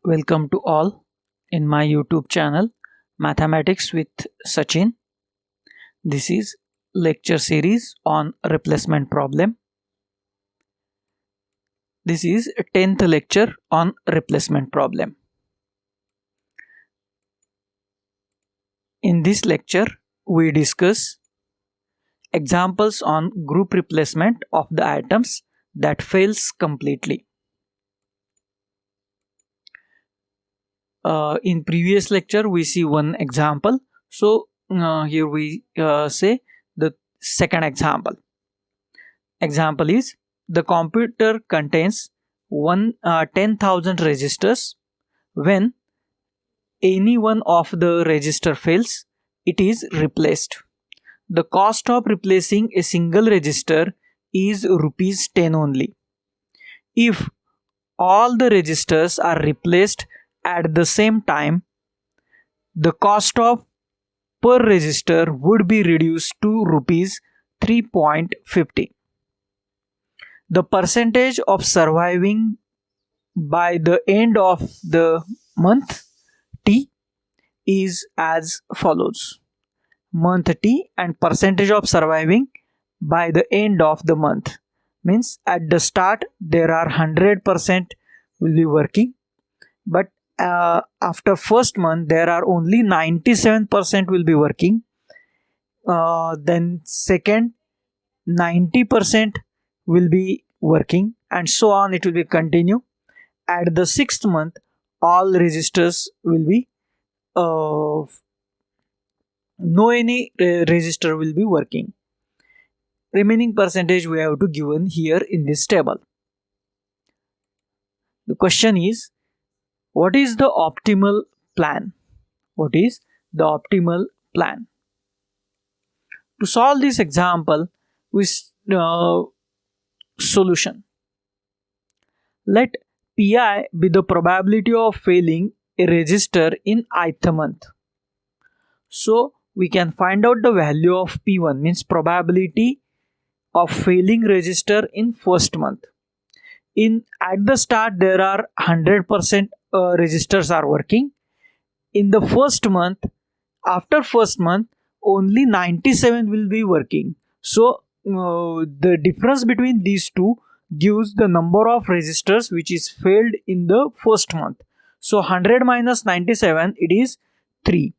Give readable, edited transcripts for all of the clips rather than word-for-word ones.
Welcome to all in my YouTube channel Mathematics with Sachin. This is lecture series on replacement problem. This is 10th lecture on replacement problem. In this lecture we discuss examples on group replacement of the atoms that fails completely. In previous lecture we see one example, so here we say the second example. Example is the computer contains 10,000 registers. When any one of the register fails, it is replaced. The cost of replacing a single register is rupees 10 only. If all the registers are replaced at the same time, the cost of per register would be reduced to rupees 3.50. The percentage of surviving by the end of the month T is as follows. Month T and percentage of surviving by the end of the month means at the start there are 100% will be working, but after first month there are only 97% will be working, then second 90% will be working, and so on it will be continue. At the 6th month all registers will be no any register will be working. Remaining percentage we have to given here in this table. The question is, what is the optimal plan? What is the optimal plan? To solve this example with solution, let Pi be the probability of failing a register in ith month. So we can find out the value of P1 means probability of failing register in first month. At the start there are 100% registers are working. In the first month, after first month only 97 will be working. So the difference between these two gives the number of registers which is failed in the first month. So 100 minus 97, it is 3,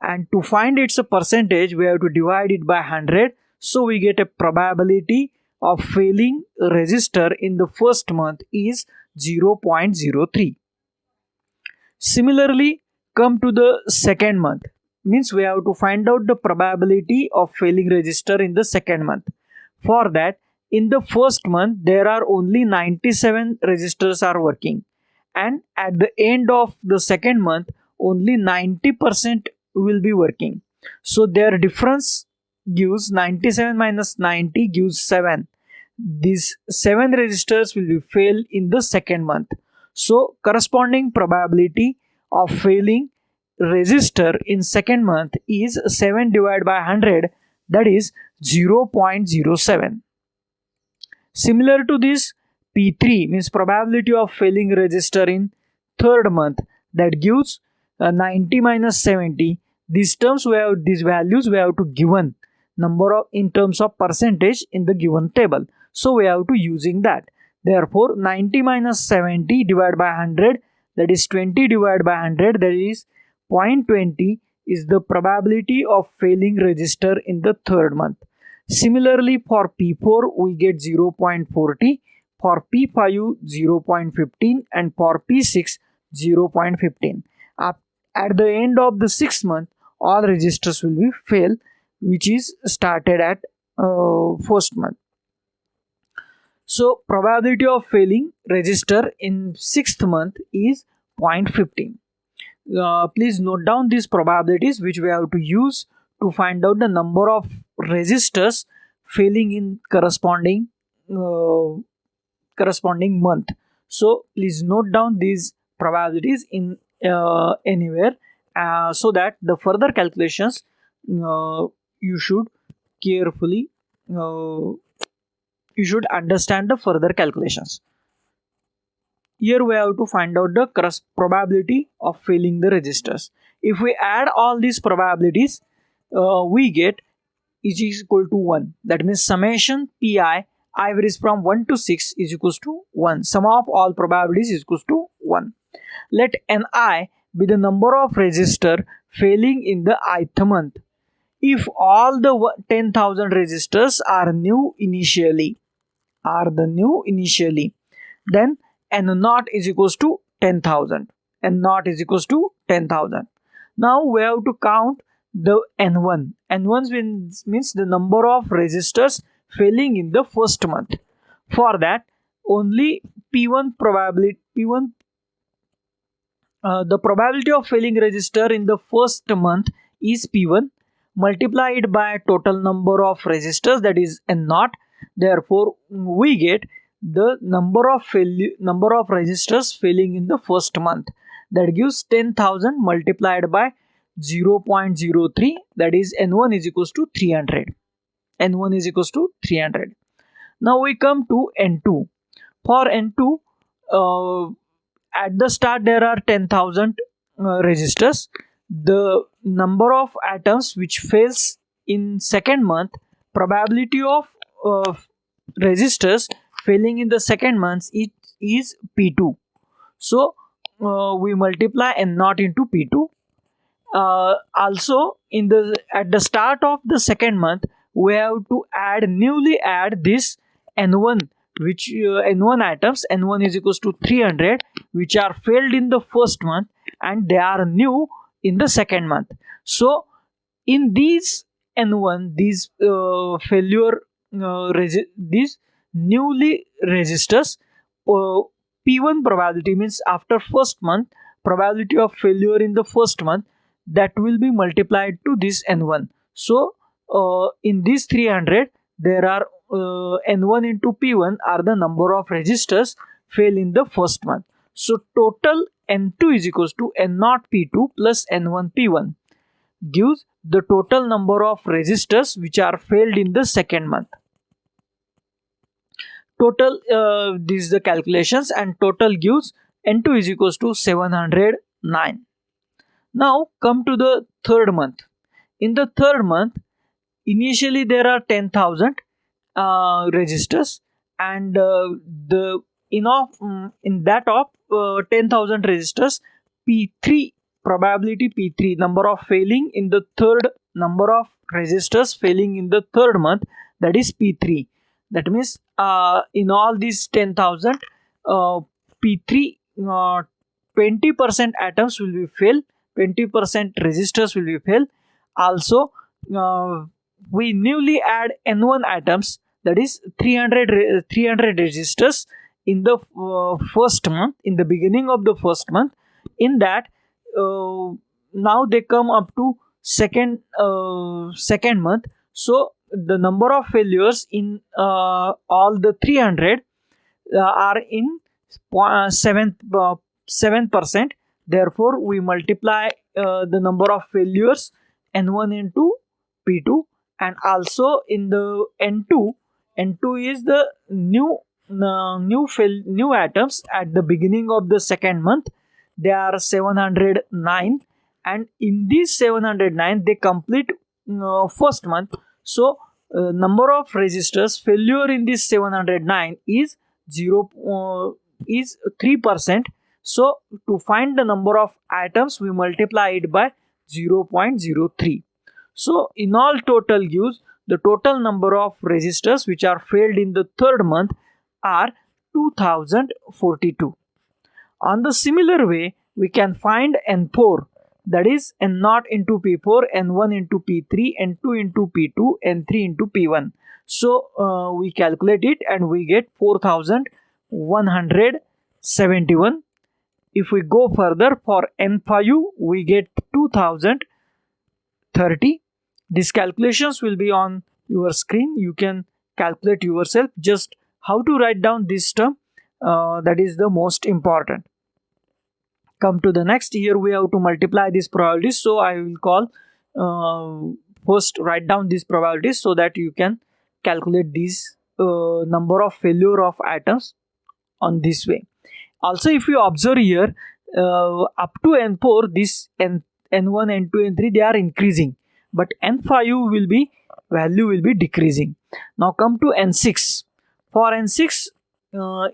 and to find its percentage we have to divide it by 100. So we get a probability of failing register in the first month is 0.03. Similarly, come to the second month, means we have to find out the probability of failing register in the second month. For that, in the first month there are only 97 registers are working, and at the end of the second month only 90% will be working. So their difference gives 97 minus 90 gives 7. These 7 registers will be failed in the second month. So corresponding probability of failing register in second month is 7 divided by 100, that is 0.07. Similar to this, P3 means probability of failing register in third month, that gives 90 minus 70. These values we have to given number of in terms of percentage in the given table. So we have to using that. Therefore 90 minus 70 divided by 100, that is 20 divided by 100, that is 0.20 is the probability of failing register in the third month. Similarly, for P4 we get 0.40, for P5 0.15, and for P6 0.15. At the end of the 6th month all registers will be fail, which is started at first month. So probability of failing register in 6th month is 0.15. Please note down these probabilities which we have to use to find out the number of registers failing in corresponding month. So please note down these probabilities in anywhere, so that the further calculations you should carefully you should understand the further calculations. here we have to find out the probability of failing the resistors. If we add all these probabilities, we get is equal to 1. That means summation pi, I varies from 1 to 6 is equals to 1. Sum of all probabilities is equals to 1. Let Ni be the number of resistor failing in the ith month. If all the 10,000 resistors are new initially, then n naught is equals to 10,000. N naught is equals to 10,000. Now we have to count the n1. N1 means the number of resistors failing in the first month. For that, only P1 probability, the probability of failing resistor in the first month is P1 multiplied by total number of resistors, that is n naught. Therefore, we get the number of resistors failing in the first month. That gives 10,000 multiplied by 0.03, that is n1 is equals to 300. N1 is equals to 300. Now we come to n2. For n2, at the start there are 10,000 resistors. The number of atoms which fails in second month, probability of resistors failing in the second month is P2. So we multiply n naught into P2. Also at the start of the second month, we have to newly add this n1, which n1 atoms. N1 is equals to 300, which are failed in the first month and they are new in the second month. So in these n1, these these newly resistors, P1 probability means after first month, probability of failure in the first month, that will be multiplied to this n1. So in this 300, there are n1 into P1 are the number of resistors fail in the first month. So total n2 is equals to n0 P2 plus n1 P1 gives the total number of resistors which are failed in the second month. Total, this is the calculations, and total gives n2 is equals to 709. Now come to the third month. In the third month, initially there are 10,000 resistors, and in that of 10,000 resistors, P3 probability, P3 number of failing in the third, number of resistors failing in the third month, that is P3. That means in all these 10,000, P3 20% atoms will be fail, 20% resistors will be fail. Also we newly add n1 atoms, that is 300 resistors in the first month, in the beginning of the first month. In that, now they come up to second month. So the number of failures in all the 300 are in 7%. Therefore we multiply the number of failures n1 into P2, and also in the n2 is the new atoms at the beginning of the second month. They are 709, and in these 709 they complete first month. So number of resistors failure in this 709 is 3%. So to find the number of atoms, we multiply it by 0.03. So in all, total gives the total number of resistors which are failed in the third month are 2042. On the similar way, we can find n4, that is n0 into P4, n1 into P3, n2 into P2, n3 into P1. So we calculate it and we get 4171. If we go further, for n5 we get 2030. These calculations will be on your screen. You can calculate yourself just how to write down this term. That is the most important. Come to the next. Here we have to multiply these probabilities. So I will call first write down these probabilities so that you can calculate these number of failure of atoms on this way. Also, if you observe here, up to N4, this N1, N2, N3, they are increasing, but N5 will be value will be decreasing. Now come to N6. For N6,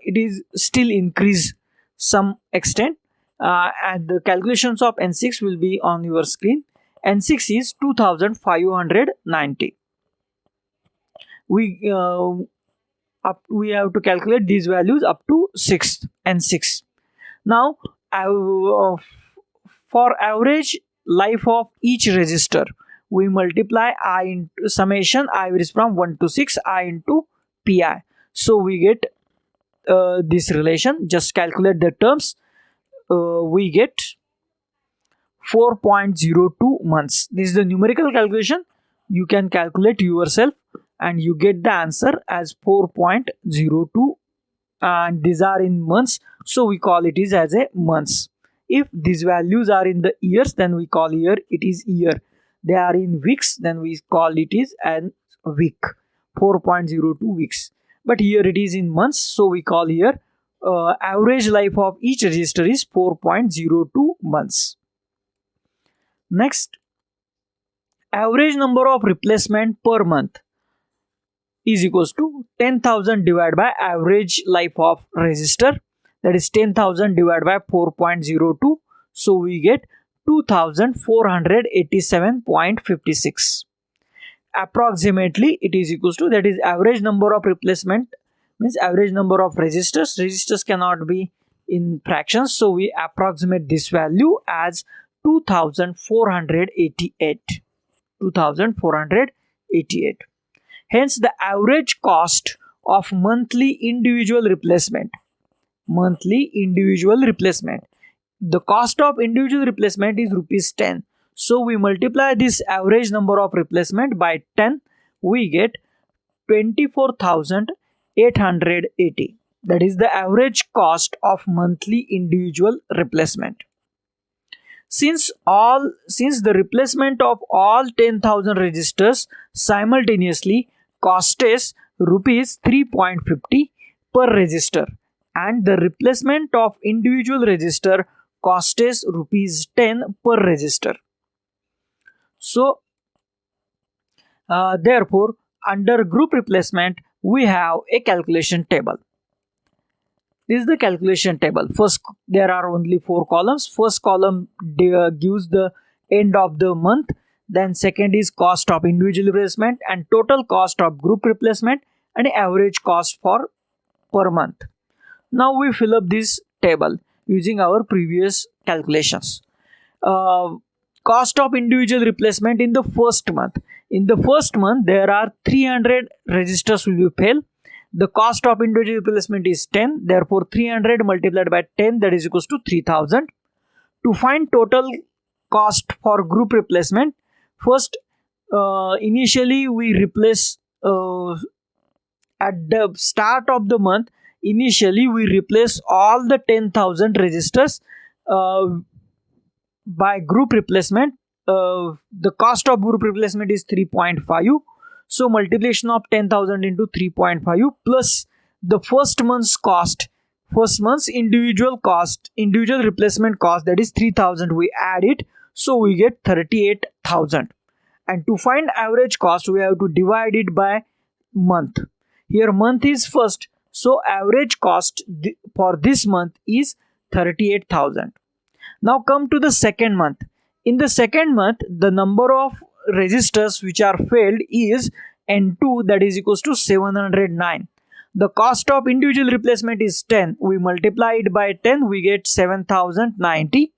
it is still increase some extent, and the calculations of N6 will be on your screen. N6 is 2590. We have to calculate these values up to 6th and 6. Now for average life of each resistor, we multiply I into summation I is from 1 to 6 I into pi. So we get this relation. Just calculate the terms. We get 4.02 months. This is the numerical calculation. You can calculate yourself and you get the answer as 4.02, and these are in months, so we call it is as a months. If these values are in the years, then we call here it is year. They are in weeks, then we call it is an week. 4.02 weeks. But here it is in months, so we call here average life of each resistor is 4.02 months. Next, average number of replacement per month is equals to 10,000 divided by average life of resistor, that is 10,000 divided by 4.02, so we get 2487.56. Approximately it is equals to, that is average number of replacement, means average number of resistors cannot be in fractions, so we approximate this value as 2488. Hence the average cost of monthly individual replacement, the cost of individual replacement is rupees 10. So we multiply this average number of replacement by 10, we get 24,880. That is the average cost of monthly individual replacement. Since the replacement of all 10,000 resistors simultaneously costs rupees 3.50 per resistor, and the replacement of individual resistor costs rupees 10 per resistor. So therefore, under group replacement, we have a calculation table. This is the calculation table. First, there are only 4 columns. First column gives the end of the month. Then second is cost of individual replacement and total cost of group replacement and average cost for per month. Now we fill up this table using our previous calculations. Cost of individual replacement in the first month. In the first month, there are 300 resistors will be fail. The cost of individual replacement is 10. Therefore, 300 multiplied by 10, that is equals to 3000. To find total cost for group replacement, first initially we replace at the start of the month. Initially we replace all the 10,000 resistors by group replacement. The cost of group replacement is 3.5. So multiplication of 10,000 into 3.5 plus the first month's cost, first month's individual replacement cost, that is 3,000, we add it, so we get 38,000. And to find average cost, we have to divide it by month. Here month is first, so average cost for this month is 38,000. Now come to the second month. In the second month, the number of resistors which are failed is N2, that is equals to 709. The cost of individual replacement is 10. We multiply it by 10, we get 7090.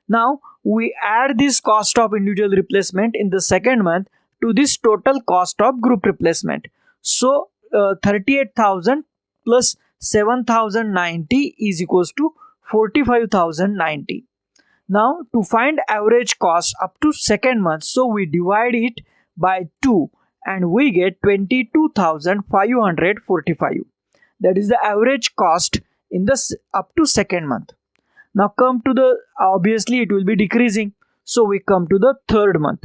Now we add this cost of individual replacement in the second month to this total cost of group replacement. So 38,000 plus 7090 is equals to 45,090. Now to find average cost up to second month, so we divide it by 2 and we get 22,545. That is the average cost in the up to second month. Now come to the, obviously it will be decreasing, so we come to the third month.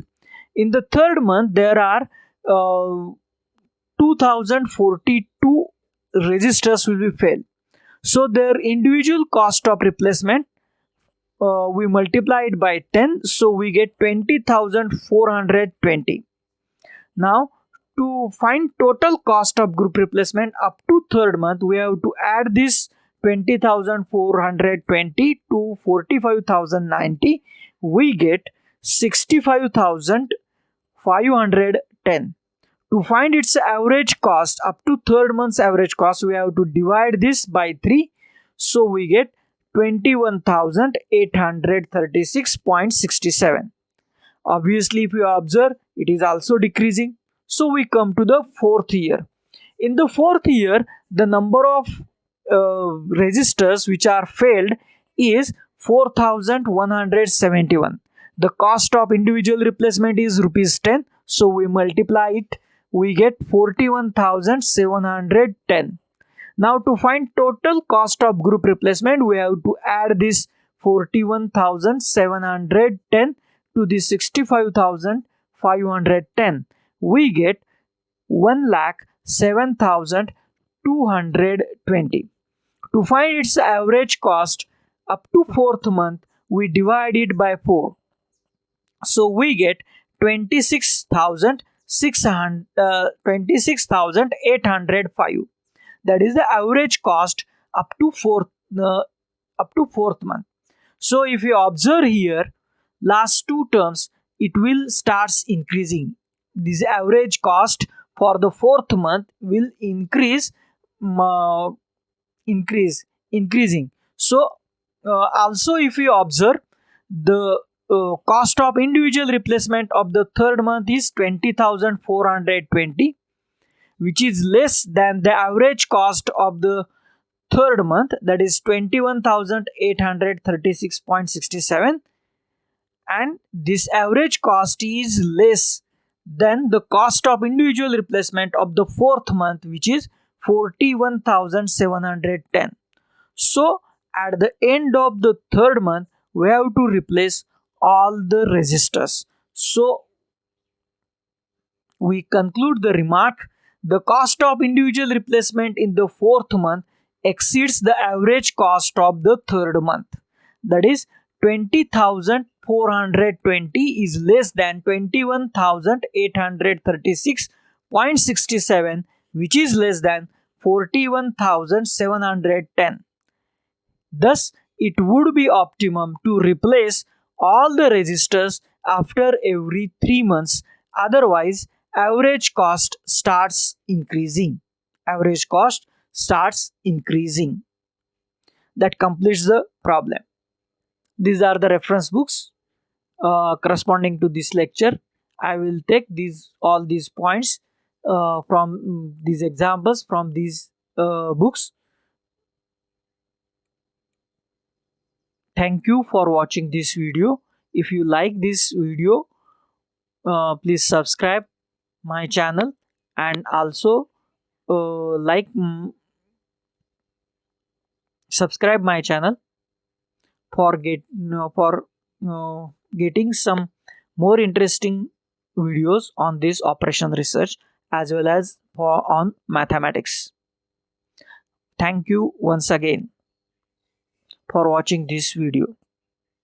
In the third month, there are 2042 resistors will be failed. So their individual cost of replacement, we multiply it by 10, so we get 20,420. Now to find total cost of group replacement up to third month, we have to add this 20,420 to 45,090. We get 65,510. To find its average cost up to third month's average cost, we have to divide this by 3. So we get 21,836.67. Obviously, if you observe, it is also decreasing. So we come to the fourth year. In the fourth year, the number of registers which are failed is 4,171. The cost of individual replacement is rupees 10. So we multiply it, we get 41,710. Now to find total cost of group replacement, we have to add this 41,710 to the 65,510. We get 1,07,220. To find its average cost up to fourth month, we divide it by 4. So we get 26,805. That is the average cost up to fourth month. So if you observe here, last two terms, it will starts increasing. This average cost for the fourth month will increasing. So also if you observe, the cost of individual replacement of the third month is 20,420, which is less than the average cost of the third month, that is 21,836.67, and this average cost is less than the cost of individual replacement of the fourth month, which is 41,710. So at the end of the third month, we have to replace all the resistors. So we conclude the remark: the cost of individual replacement in the fourth month exceeds the average cost of the third month. That is 20,420 is less than 21,836.67, which is less than 41,710. Thus, it would be optimum to replace all the resistors after every 3 months. Otherwise, average cost starts increasing. Average cost starts increasing. That completes the problem. These are the reference books corresponding to this lecture. I will take all these points from these examples from these books. Thank you for watching this video. If you like this video, please subscribe my channel, and also subscribe my channel for getting some more interesting videos on this operation research as well as on mathematics. Thank you once again for watching this video.